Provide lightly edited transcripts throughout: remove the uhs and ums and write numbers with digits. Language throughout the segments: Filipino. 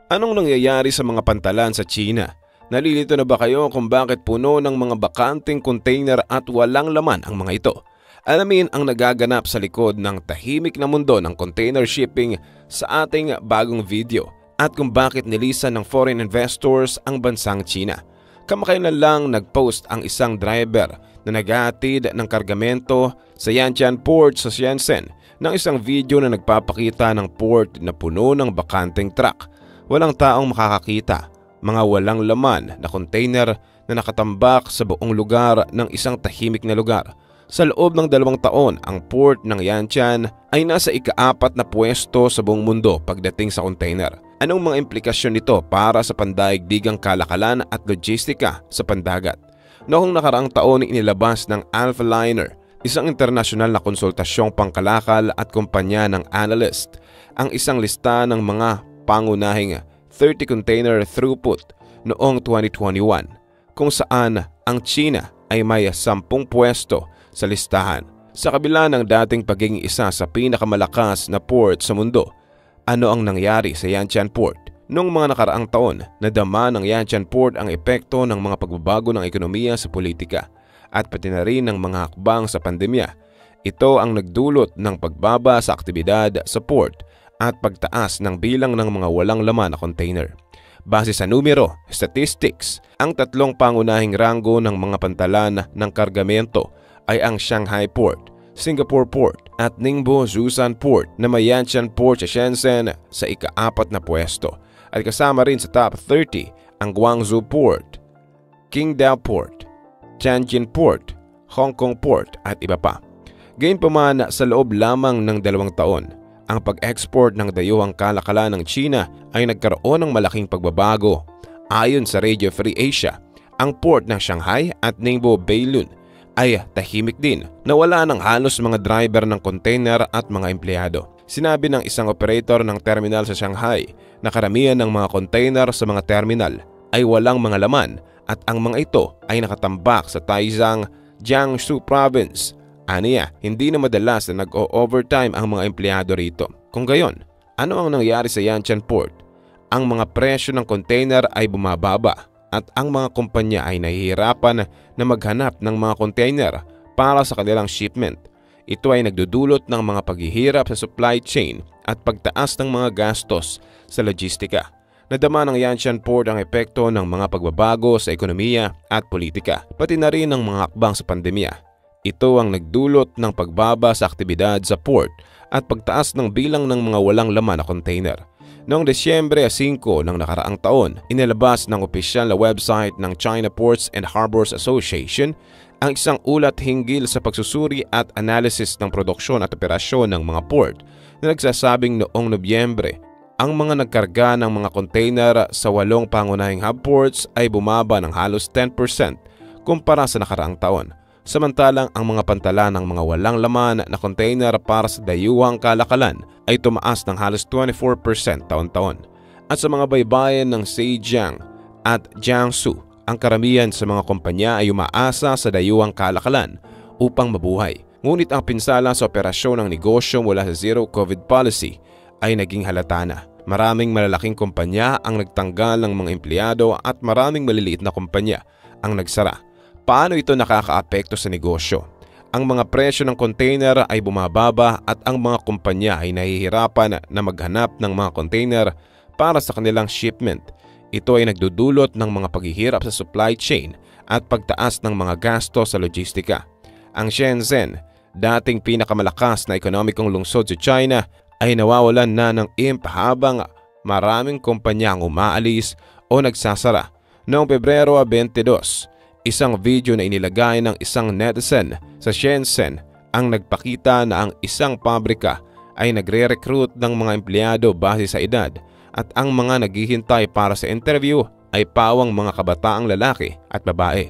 Anong nangyayari sa mga pantalan sa China? Nalilito na ba kayo kung bakit puno ng mga bakanting container at walang laman ang mga ito? Alamin ang nagaganap sa likod ng tahimik na mundo ng container shipping sa ating bagong video at kung bakit nilisan ng foreign investors ang bansang China. Kamakailan lang nag-post ang isang driver na naghahatid ng kargamento sa Yantian Port sa Shenzhen ng isang video na nagpapakita ng port na puno ng bakanteng truck. Walang taong makakakita, mga walang laman na container na nakatambak sa buong lugar ng isang tahimik na lugar. Sa loob ng 2 taon, ang port ng Yantian ay nasa ika-4 na pwesto sa buong mundo pagdating sa container. Anong mga implikasyon nito para sa pandaigdigang kalakalan at logistika sa pandagat? Noong nakaraang taon inilabas ng Alphaliner, isang internasyonal na konsultasyong pangkalakal at kumpanya ng analyst, ang isang lista ng mga pangunahing 30 container throughput noong 2021 kung saan ang China ay may 10 pwesto sa listahan. Sa kabila ng dating pagiging isa sa pinakamalakas na port sa mundo, ano ang nangyari sa Yantian Port? Noong mga nakaraang taon, nadama ng Yantian Port ang epekto ng mga pagbabago ng ekonomiya sa politika at pati na rin ng mga hakbang sa pandemya. Ito ang nagdulot ng pagbaba sa aktibidad sa port at pagtaas ng bilang ng mga walang laman na container. Base sa numero, statistics, ang 3 pangunahing ranggo ng mga pantalan ng kargamento ay ang Shanghai Port, Singapore Port at Ningbo Zhoushan Port na may Yantian Port sa Shenzhen sa ika-4 na pwesto at kasama rin sa top 30 ang Guangzhou Port, Qingdao Port, Tianjin Port, Hong Kong Port at iba pa. Gayunpaman, sa loob lamang ng 2 taon, ang pag-export ng dayuhang kalakalan ng China ay nagkaroon ng malaking pagbabago. Ayon sa Radio Free Asia, ang port ng Shanghai at Ningbo Bailun ay tahimik din na wala ng halos mga driver ng container at mga empleyado. Sinabi ng isang operator ng terminal sa Shanghai na karamihan ng mga container sa mga terminal ay walang mga laman at ang mga ito ay nakatambak sa Taizang, Jiangsu Province. Aniya, hindi na madalas na nag-o-overtime ang mga empleyado rito. Kung gayon, ano ang nangyari sa Yantian Port? Ang mga presyo ng container ay bumababa at ang mga kumpanya ay nahihirapan na maghanap ng mga container para sa kanilang shipment. Ito ay nagdudulot ng mga paghihirap sa supply chain at pagtaas ng mga gastos sa logistika. Nadama ng Yantian Port ang epekto ng mga pagbabago sa ekonomiya at politika, pati na rin ng mga hakbang sa pandemya. Ito ang nagdulot ng pagbaba sa aktibidad sa port at pagtaas ng bilang ng mga walang laman na container. Noong Desyembre 5 ng nakaraang taon, inilabas ng opisyal na website ng China Ports and Harbors Association ang isang ulat hinggil sa pagsusuri at analysis ng produksyon at operasyon ng mga port na nagsasabing noong Nobyembre, ang mga nagkarga ng mga container sa 8 pangunahing hub ports ay bumaba ng halos 10% kumpara sa nakaraang taon. Samantalang ang mga pantalan ng mga walang laman na container para sa dayuhang kalakalan ay tumaas ng halos 24% taon-taon. At sa mga baybayin ng Zhejiang at Jiangsu, ang karamihan sa mga kumpanya ay umaasa sa dayuhang kalakalan upang mabuhay. Ngunit ang pinsala sa operasyon ng negosyo mula sa Zero COVID policy ay naging halata na. Maraming malalaking kumpanya ang nagtanggal ng mga empleyado at maraming maliliit na kumpanya ang nagsara. Paano ito nakakaapekto sa negosyo? Ang mga presyo ng container ay bumababa at ang mga kumpanya ay nahihirapan na maghanap ng mga container para sa kanilang shipment. Ito ay nagdudulot ng mga paghihirap sa supply chain at pagtaas ng mga gasto sa logistika. Ang Shenzhen, dating pinakamalakas na ekonomikong lungsod sa China, ay nawawalan na ng imp habang maraming kumpanya ang umaalis o nagsasara. Noong Pebrero 22, isang video na inilagay ng isang netizen sa Shenzhen ang nagpakita na ang isang pabrika ay nagre-recruit ng mga empleyado base sa edad at ang mga naghihintay para sa interview ay pawang mga kabataang lalaki at babae.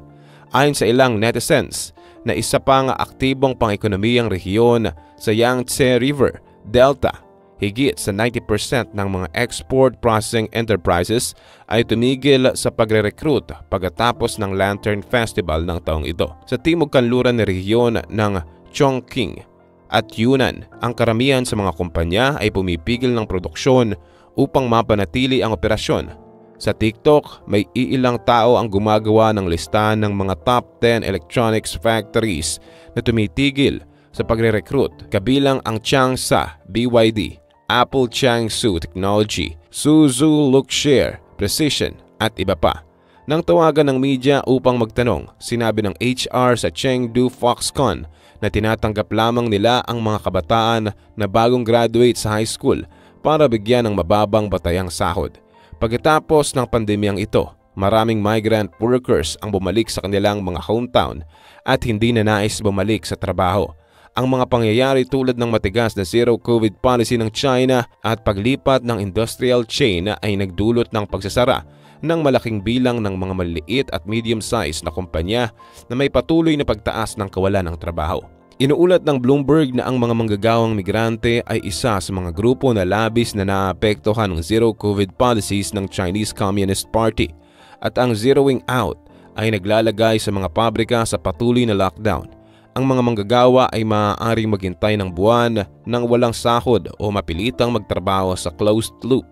Ayon sa ilang netizens na isa pang aktibong pang-ekonomiyang rehiyon sa Yangtze River Delta, higit sa 90% ng mga export processing enterprises ay tumigil sa pagre-recruit pagkatapos ng Lantern Festival ng taong ito. Sa timog kanluran na rehiyon ng Chongqing at Yunnan, ang karamihan sa mga kumpanya ay pumipigil ng produksyon upang mapanatili ang operasyon. Sa TikTok, may iilang tao ang gumagawa ng listahan ng mga top 10 electronics factories na tumitigil sa pagre-recruit, kabilang ang Changsha, BYD, Apple Changsu Technology, Suzhou Luxshare, Precision at iba pa. Nang tawagan ng media upang magtanong, sinabi ng HR sa Chengdu Foxconn na tinatanggap lamang nila ang mga kabataan na bagong graduate sa high school para bigyan ng mababang batayang sahod. Pagkatapos ng pandemyang ito, maraming migrant workers ang bumalik sa kanilang mga hometown at hindi na nais bumalik sa trabaho. Ang mga pangyayari tulad ng matigas na zero-COVID policy ng China at paglipat ng industrial chain ay nagdulot ng pagsasara ng malaking bilang ng mga maliliit at medium-sized na kumpanya na may patuloy na pagtaas ng kawalan ng trabaho. Inuulat ng Bloomberg na ang mga manggagawang migrante ay isa sa mga grupo na labis na naapektuhan ng zero-COVID policies ng Chinese Communist Party at ang zeroing out ay naglalagay sa mga pabrika sa patuloy na lockdown. Ang mga manggagawa ay maaaring maghintay ng buwan ng walang sahod o mapilitang magtrabaho sa closed-loop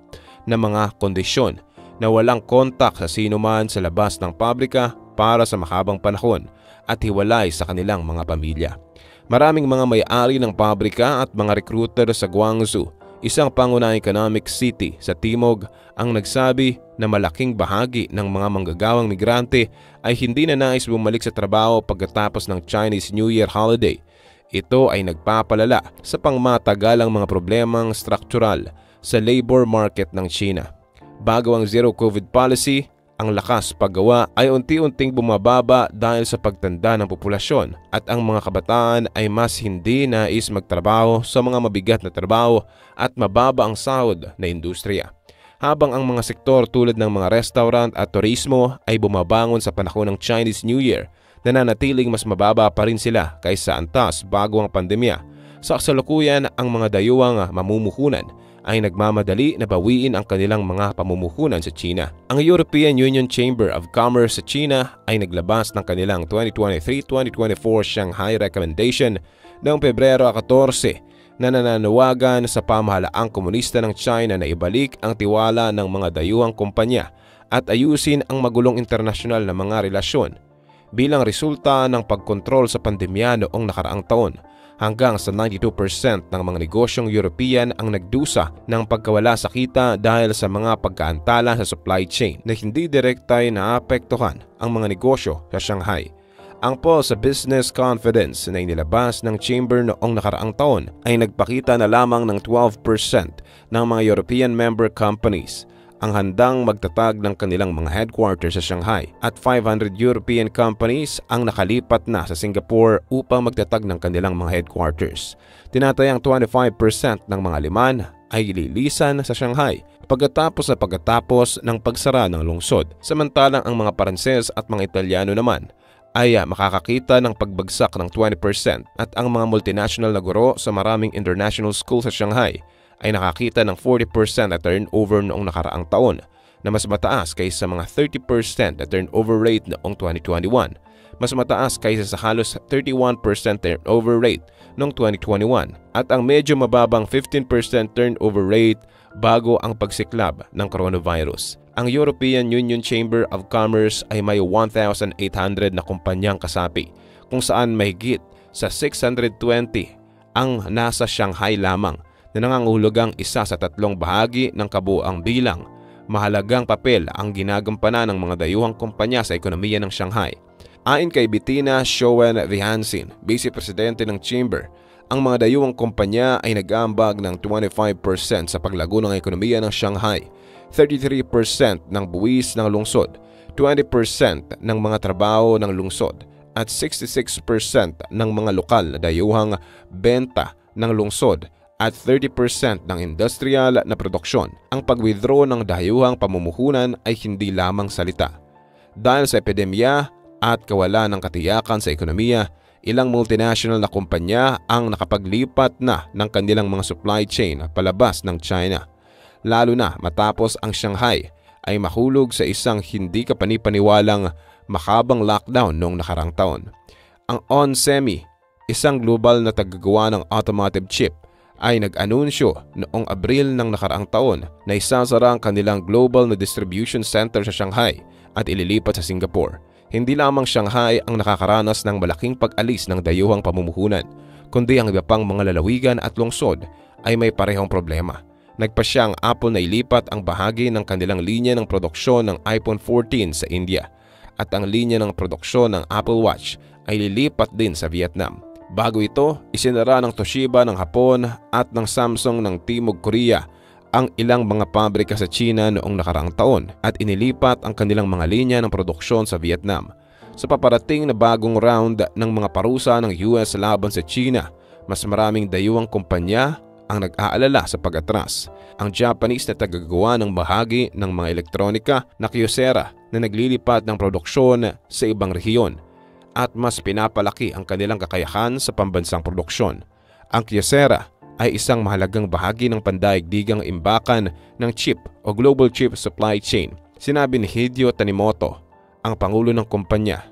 na mga kondisyon na walang kontak sa sinuman sa labas ng pabrika para sa mahabang panahon at hiwalay sa kanilang mga pamilya. Maraming mga may-ari ng pabrika at mga recruiter sa Guangzhou, isang pangunahing economic city sa Timog, ang nagsabi na malaking bahagi ng mga manggagawang migrante ay hindi na nais bumalik sa trabaho pagkatapos ng Chinese New Year holiday. Ito ay nagpapalala sa pangmatagalang mga problemang struktural sa labor market ng China. Bago ang zero-COVID policy, ang lakas paggawa ay unti-unting bumababa dahil sa pagtanda ng populasyon at ang mga kabataan ay mas hindi nais magtrabaho sa mga mabigat na trabaho at mababa ang sahod na industriya. Habang ang mga sektor tulad ng mga restaurant at turismo ay bumabangon sa panahon ng Chinese New Year, nananatiling mas mababa pa rin sila kaysa antas bago ang pandemya. Sa kasalukuyan, ang mga dayuhang mamumuhunan ay nagmamadali na bawiin ang kanilang mga pamumuhunan sa China. Ang European Union Chamber of Commerce sa China ay naglabas ng kanilang 2023-2024 Shanghai Recommendation noong Pebrero 14 na nananawagan sa pamahalaang komunista ng China na ibalik ang tiwala ng mga dayuhang kumpanya at ayusin ang magulong internasyonal na mga relasyon. Bilang resulta ng pagkontrol sa pandemya noong nakaraang taon, hanggang sa 92% ng mga negosyong European ang nagdusa ng pagkawala sa kita dahil sa mga pagkaantala sa supply chain na hindi direkta ay naapektuhan ang mga negosyo sa Shanghai. Ang poll sa business confidence na inilabas ng Chamber noong nakaraang taon ay nagpakita na lamang ng 12% ng mga European member companies ang handang magtatag ng kanilang mga headquarters sa Shanghai at 500 European companies ang nakalipat na sa Singapore upang magtatag ng kanilang mga headquarters. Tinatayang 25% ng mga Aleman ay lilisan sa Shanghai pagkatapos ng pagsara ng lungsod. Samantalang ang mga Paranses at mga Italyano naman ay makakakita ng pagbagsak ng 20% at ang mga multinational na guro sa maraming international schools sa Shanghai ay nakakita ng 40% na turnover noong nakaraang taon na mas mataas kaysa mga 30% na turnover rate noong 2021. Mas mataas kaysa sa halos 31% turnover rate noong 2021 at ang medyo mababang 15% turnover rate bago ang pagsiklab ng coronavirus. Ang European Union Chamber of Commerce ay may 1,800 na kumpanyang kasapi kung saan mahigit sa 620 ang nasa Shanghai lamang na nangangahulugang isa sa tatlong bahagi ng kabuuang bilang. Mahalagang papel ang ginagampanan ng mga dayuhang kumpanya sa ekonomiya ng Shanghai. Ayon kay Bettina Schoen-Vihansin, Vice Presidente ng Chamber, ang mga dayuhang kumpanya ay nag-aambag ng 25% sa paglago ng ekonomiya ng Shanghai, 33% ng buwis ng lungsod, 20% ng mga trabaho ng lungsod, at 66% ng mga lokal na dayuhang benta ng lungsod at 30% ng industrial na produksyon. Ang pag-withdraw ng dayuhang pamumuhunan ay hindi lamang salita. Dahil sa epidemya at kawalan ng katiyakan sa ekonomiya, ilang multinational na kumpanya ang nakapaglipat na ng kanilang mga supply chain palabas ng China. Lalo na matapos ang Shanghai ay mahulog sa isang hindi kapanipaniwalang mahabang lockdown noong nakarang taon. Ang onsemi, isang global na taggagawa ng automotive chip, ay nag-anunsyo noong Abril ng nakaraang taon na isasara ang kanilang global na distribution center sa Shanghai at ililipat sa Singapore. Hindi lamang Shanghai ang nakakaranas ng malaking pag-alis ng dayuhang pamumuhunan, kundi ang iba pang mga lalawigan at lungsod ay may parehong problema. Nagpasya ang Apple na ilipat ang bahagi ng kanilang linya ng produksyon ng iPhone 14 sa India at ang linya ng produksyon ng Apple Watch ay lilipat din sa Vietnam. Bago ito, isinara ng Toshiba ng Hapon at ng Samsung ng Timog Korea ang ilang mga pabrika sa China noong nakaraang taon at inilipat ang kanilang mga linya ng produksyon sa Vietnam. Sa paparating na bagong round ng mga parusa ng US laban sa China, mas maraming dayuhang kumpanya ang nag-aalala sa pag-atras. Ang Japanese na tagagawa ng bahagi ng mga elektronika na Kyocera na naglilipat ng produksyon sa ibang rehiyon at mas pinapalaki ang kanilang kakayahan sa pambansang produksyon. Ang Kyocera ay isang mahalagang bahagi ng pandaigdigang imbakan ng chip o global chip supply chain, sinabi ni Hideo Tanimoto, ang pangulo ng kumpanya.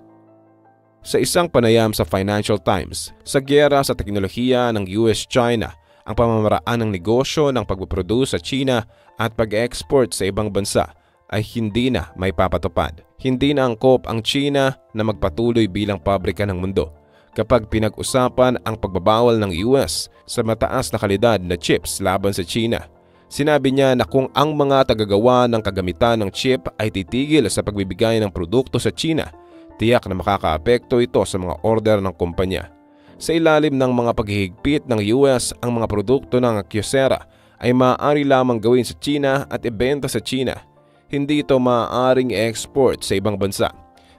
Sa isang panayam sa Financial Times, sa giyera sa teknolohiya ng US-China, ang pamamaraan ng negosyo ng pagpuproduce sa China at pag-export sa ibang bansa ay hindi na may papatupad. Hindi na angkop ang China na magpatuloy bilang pabrika ng mundo kapag pinag-usapan ang pagbabawal ng US sa mataas na kalidad na chips laban sa China. Sinabi niya na kung ang mga tagagawa ng kagamitan ng chip ay titigil sa pagbibigay ng produkto sa China, tiyak na makakaapekto ito sa mga order ng kumpanya. Sa ilalim ng mga paghihigpit ng US, ang mga produkto ng Kyocera ay maaari lamang gawin sa China at ibenta sa China. Hindi ito maaaring export sa ibang bansa.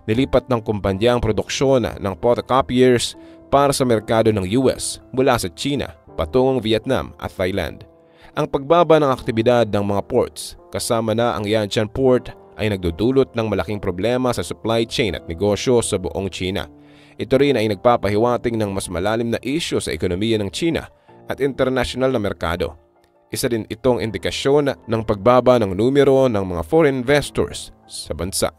Nilipat ng kumpanya ang produksyon ng photocopiers para sa merkado ng US mula sa China patungong Vietnam at Thailand. Ang pagbaba ng aktibidad ng mga ports kasama na ang Yantian Port ay nagdudulot ng malaking problema sa supply chain at negosyo sa buong China. Ito rin ay nagpapahiwatig ng mas malalim na isyu sa ekonomiya ng China at internasyonal na merkado. Isa din itong indikasyon ng pagbaba ng numero ng mga foreign investors sa bansa.